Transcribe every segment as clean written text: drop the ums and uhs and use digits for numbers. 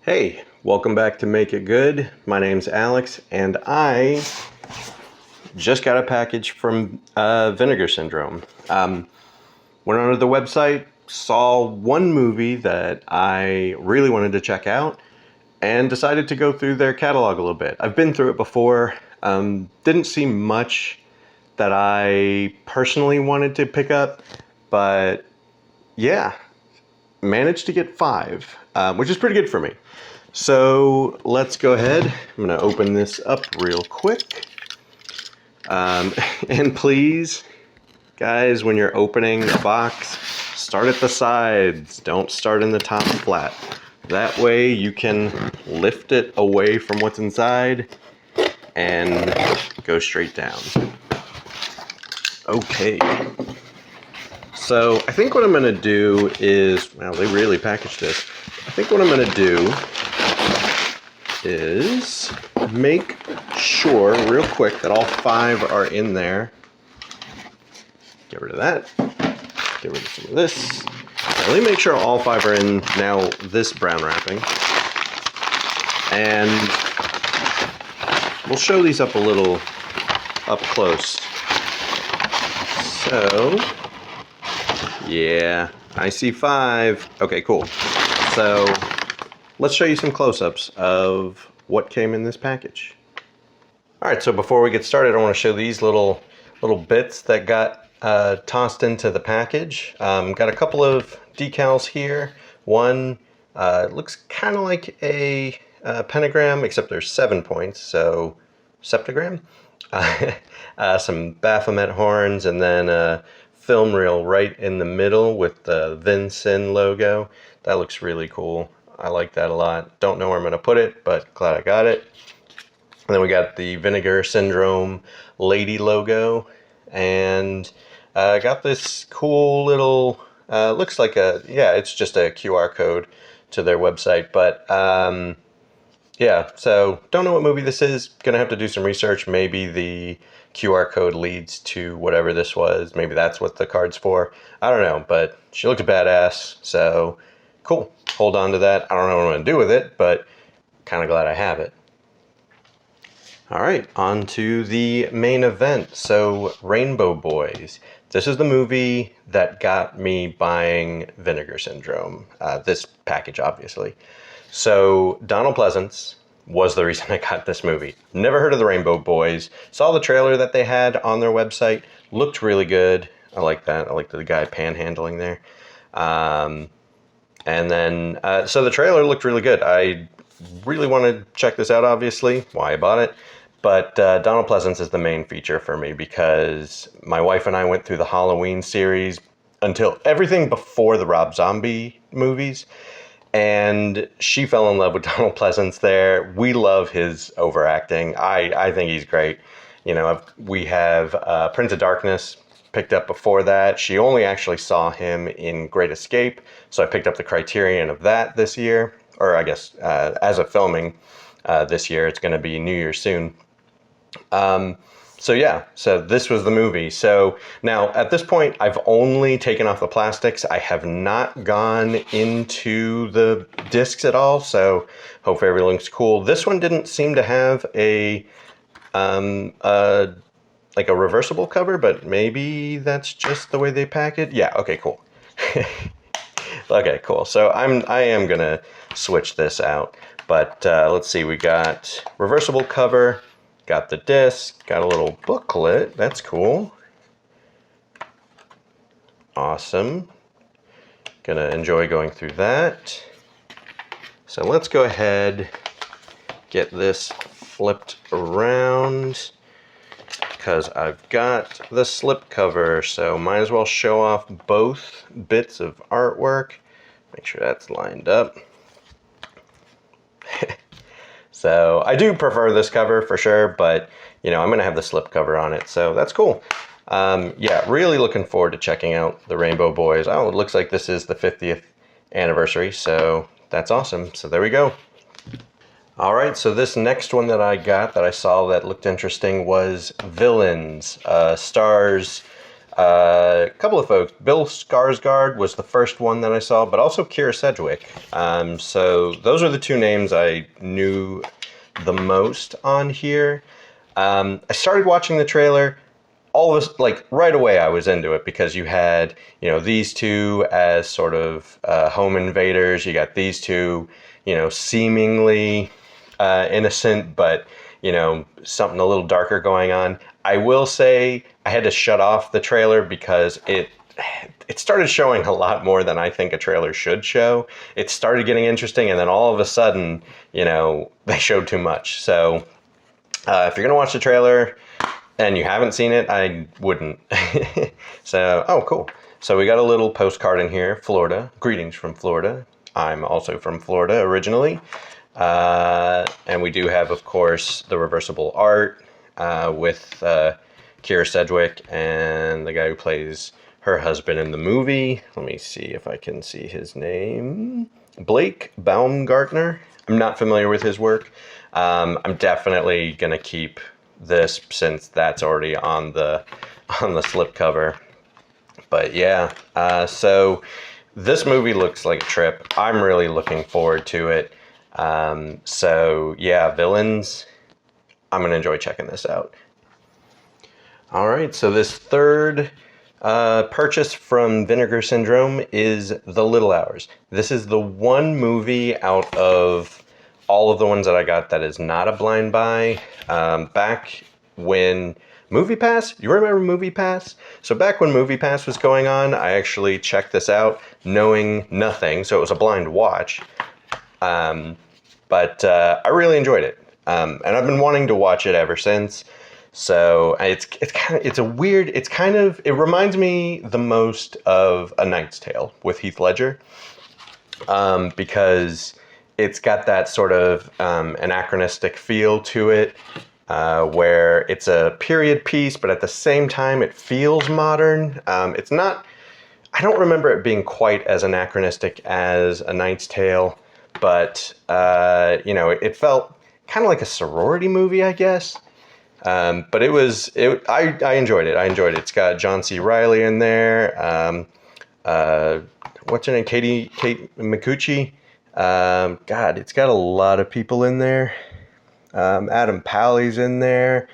Hey, welcome back to Make It Good. My name's Alex, and I just got a package from Vinegar Syndrome. Went onto the website, saw one movie that I really wanted to check out, and decided to go through their catalog a little bit. I've been through it before. Didn't see much that I personally wanted to pick up, but yeah, managed to get 5, which is pretty good for me. So let's go ahead. I'm going to open this up real quick. And please, guys, when you're opening a box, start at the sides. Don't start in the top flat. That way you can lift it away from what's inside and go straight down. Okay. So I think what I'm going to do is, wow, they really packaged this. I think what I'm going to do is make sure real quick that all 5 are in there. Get rid of that. Get rid of some of this. Let me make sure all 5 are in now this brown wrapping. And we'll show these up a little up close. So, yeah, I see 5. Okay, cool. So, let's show you some close-ups of what came in this package. All right, so before we get started, I want to show these little bits that got tossed into the package. Got a couple of decals here. One looks kind of like a pentagram, except there's 7 points, so septagram. Some Baphomet horns, and then a film reel right in the middle with the Vin Sin logo. That looks really cool. I like that a lot. Don't know where I'm going to put it, but glad I got it. And then we got the Vinegar Syndrome lady logo. And got this cool little, looks like it's just a QR code to their website. But yeah, so don't know what movie this is. Going to have to do some research. Maybe the QR code leads to whatever this was. Maybe that's what the card's for. I don't know, but she looks badass, so cool. Hold on to that. I don't know what I'm going to do with it, but kind of glad I have it. All right, on to the main event. So, Rainbow Boys. This is the movie that got me buying Vinegar Syndrome. This package, obviously. So, Donald Pleasance was the reason I got this movie. Never heard of the Rainbow Boys. Saw the trailer that they had on their website. Looked really good. I like that. I like the guy panhandling there. And then, so the trailer looked really good. I really want to check this out, obviously, why I bought it. But Donald Pleasance is the main feature for me because my wife and I went through the Halloween series until everything before the Rob Zombie movies. And she fell in love with Donald Pleasance there. We love his overacting. I think he's great. You know, we have Prince of Darkness picked up before that. She only actually saw him in Great Escape, so I picked up the Criterion of that this year, or I guess as of filming this year. It's going to be New Year's soon. So yeah, so this was the movie. So now at this point, I've only taken off the plastics. I have not gone into the discs at all, so hopefully everything's cool. This one didn't seem to have like a reversible cover, but maybe that's just the way they pack it. Yeah, okay, cool. Okay, cool. So I am gonna switch this out, but let's see. We got reversible cover, got the disc, got a little booklet. That's cool. Awesome. Gonna enjoy going through that. So let's go ahead, get this flipped around, because I've got the slip cover, so might as well show off both bits of artwork. Make sure that's lined up. So I do prefer this cover for sure, but you know, I'm gonna have the slip cover on it, so that's cool. Yeah, really looking forward to checking out the Rainbow Boys. Oh, it looks like this is the 50th anniversary, so that's awesome. So there we go. All right, so this next one that I got that I saw that looked interesting was Villains. Stars A couple of folks. Bill Skarsgård was the first one that I saw, but also Keira Sedgwick. So those are the two names I knew the most on here. I started watching the trailer. All of us, like right away, I was into it because you had, these two as sort of home invaders. You got these two, seemingly innocent, but something a little darker going on. I will say I had to shut off the trailer because it started showing a lot more than I think a trailer should show. It started getting interesting, and then all of a sudden, they showed too much. So if you're gonna watch the trailer and you haven't seen it, I wouldn't. So, oh, cool. So we got a little postcard in here, Florida. Greetings from Florida. I'm also from Florida originally. And we do have, of course, the reversible art with Keira Sedgwick and the guy who plays her husband in the movie. Let me see if I can see his name. Blake Baumgartner. I'm not familiar with his work. I'm definitely going to keep this since that's already on the slipcover. But yeah, so this movie looks like a trip. I'm really looking forward to it. So yeah, Villains, I'm going to enjoy checking this out. All right, so this third purchase from Vinegar Syndrome is The Little Hours. This is the one movie out of all of the ones that I got that is not a blind buy. Back when MoviePass, you remember MoviePass? So back when MoviePass was going on, I actually checked this out knowing nothing, so it was a blind watch. But I really enjoyed it, and I've been wanting to watch it ever since. So it reminds me the most of A Knight's Tale with Heath Ledger, because it's got that sort of anachronistic feel to it, where it's a period piece, but at the same time it feels modern. It's not. I don't remember it being quite as anachronistic as A Knight's Tale. But, it felt kind of like a sorority movie, I guess. But I enjoyed it. It's got John C. Reilly in there. What's her name? Kate Micucci. God, it's got a lot of people in there. Adam Pally's in there.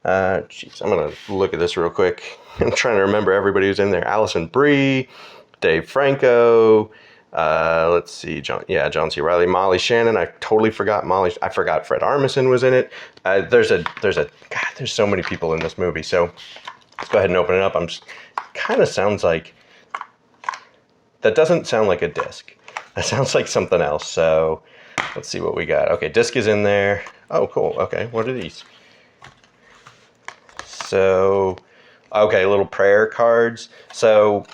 Jeez, I'm going to look at this real quick. I'm trying to remember everybody who's in there. Alison Brie, Dave Franco. Let's see, John C. Reilly, Molly Shannon. I totally forgot Molly. I forgot Fred Armisen was in it. There's so many people in this movie. So let's go ahead and open it up. Kind of sounds like, that doesn't sound like a disc. That sounds like something else. So let's see what we got. Okay, disc is in there. Oh, cool. Okay, what are these? So, okay, little prayer cards. So,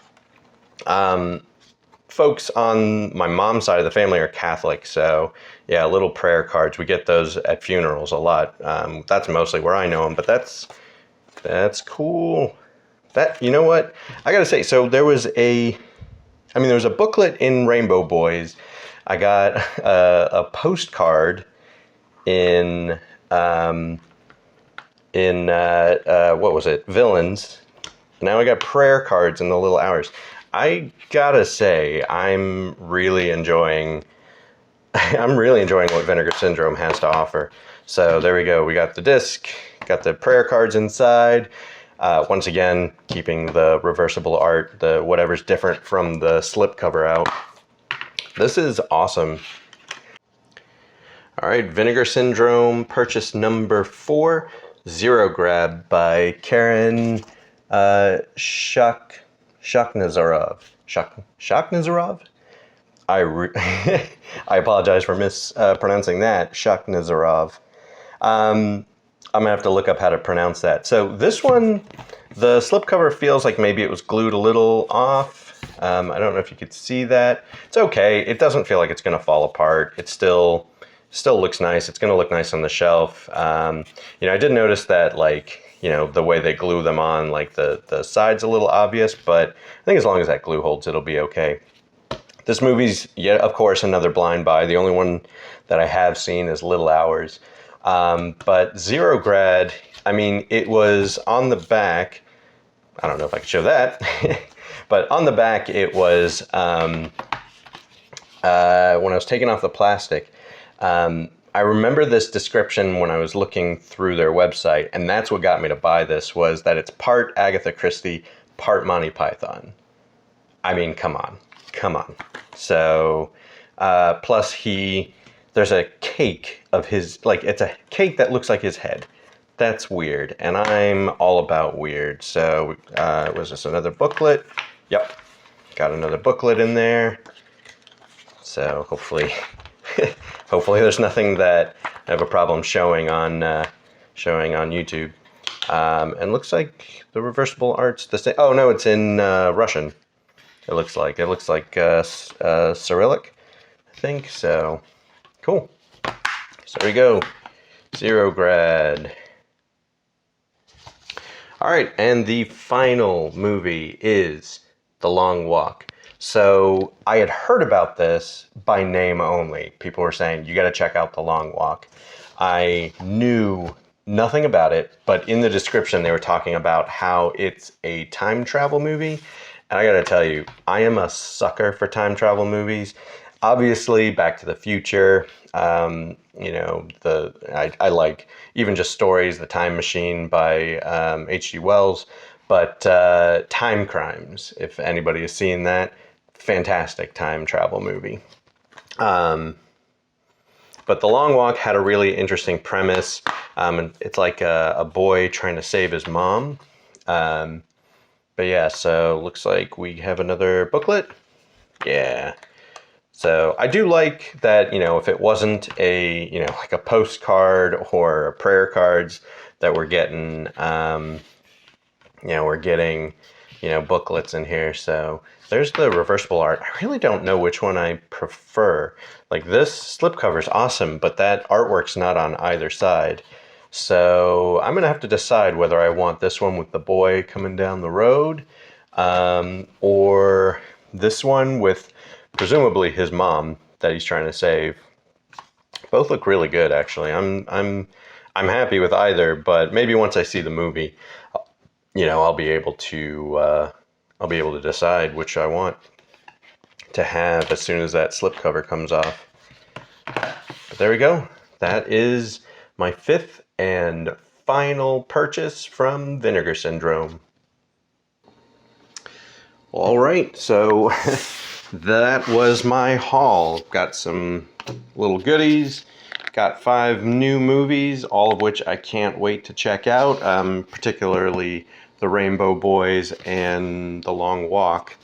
folks on my mom's side of the family are Catholic, so yeah, little prayer cards. We get those at funerals a lot. That's mostly where I know them, but that's cool. That, you know what? I gotta say, so there was a booklet in Rainbow Boys. I got a postcard in what was it? Villains. Now I got prayer cards in The Little Hours. I gotta say, I'm really enjoying what Vinegar Syndrome has to offer. So there we go. We got the disc, got the prayer cards inside. Once again, keeping the reversible art, the whatever's different from the slipcover out. This is awesome. All right, Vinegar Syndrome purchase number 4, Zero Grab by Karen Shakhnazarov. Shakhnazarov? I apologize for mispronouncing that. Shakhnazarov. I'm gonna have to look up how to pronounce that. So this one, the slipcover feels like maybe it was glued a little off. I don't know if you could see that. It's okay. It doesn't feel like it's gonna fall apart. It still looks nice. It's gonna look nice on the shelf. I did notice that, like, the way they glue them on, like the side's a little obvious, but I think as long as that glue holds, it'll be okay. This movie's, of course, another blind buy. The only one that I have seen is Little Hours. But Zero Grad, it was on the back. I don't know if I could show that, but on the back it was when I was taking off the plastic. I remember this description when I was looking through their website, and that's what got me to buy this, was that it's part Agatha Christie, part Monty Python. I mean, come on, come on. So, plus there's a cake of his, like, it's a cake that looks like his head. That's weird, and I'm all about weird. So, was this another booklet? Yep, got another booklet in there. So hopefully, hopefully there's nothing that I have a problem showing on YouTube. And looks like the reversible art's the same. Oh no, it's in Russian. It looks like Cyrillic, I think. So cool. So there we go. Zero Grad. All right, and the final movie is The Long Walk. So I had heard about this by name only. People were saying, you got to check out The Long Walk. I knew nothing about it, but in the description they were talking about how it's a time travel movie. And I got to tell you, I am a sucker for time travel movies. Obviously, Back to the Future, you know, I like even just stories, The Time Machine by H.G. Wells, but Time Crimes, if anybody has seen that, fantastic time travel movie. But The Long Walk had a really interesting premise. It's like a boy trying to save his mom. But yeah, so looks like we have another booklet. Yeah. So I do like that, you know, if it wasn't a, you know, like a postcard or prayer cards that we're getting, you know, booklets in here. So there's the reversible art. I really don't know which one I prefer. Like this slipcover is awesome, but that artwork's not on either side. So I'm gonna have to decide whether I want this one with the boy coming down the road, or this one with presumably his mom that he's trying to save. Both look really good, actually. I'm happy with either, but maybe once I see the movie, you know, I'll be able to decide which I want to have as soon as that slipcover comes off. But there we go. That is my 5th and final purchase from Vinegar Syndrome. All right, so that was my haul. Got some little goodies. Got 5 new movies, all of which I can't wait to check out, particularly The Rainbow Boys and The Long Walk.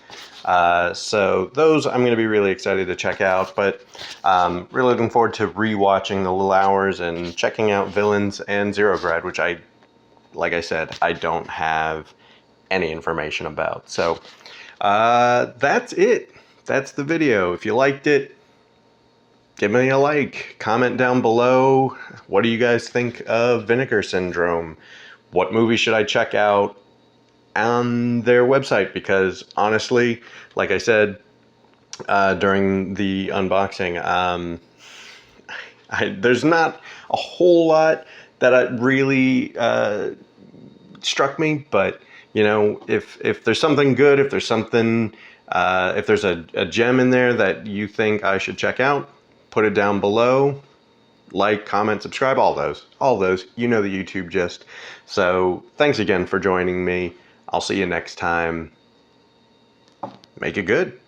So those I'm going to be really excited to check out, but really looking forward to rewatching The Little Hours and checking out Villains and Zero Grad, which like I said, I don't have any information about. So that's it. That's the video. If you liked it, give me a like. Comment down below. What do you guys think of Vinegar Syndrome? What movie should I check out on their website? Because honestly, like I said during the unboxing, there's not a whole lot that really struck me, but you know, if there's something good, if there's something, if there's a gem in there that you think I should check out, put it down below. Like, comment, subscribe, all those. You know the YouTube gist. So thanks again for joining me. I'll see you next time. Make it good.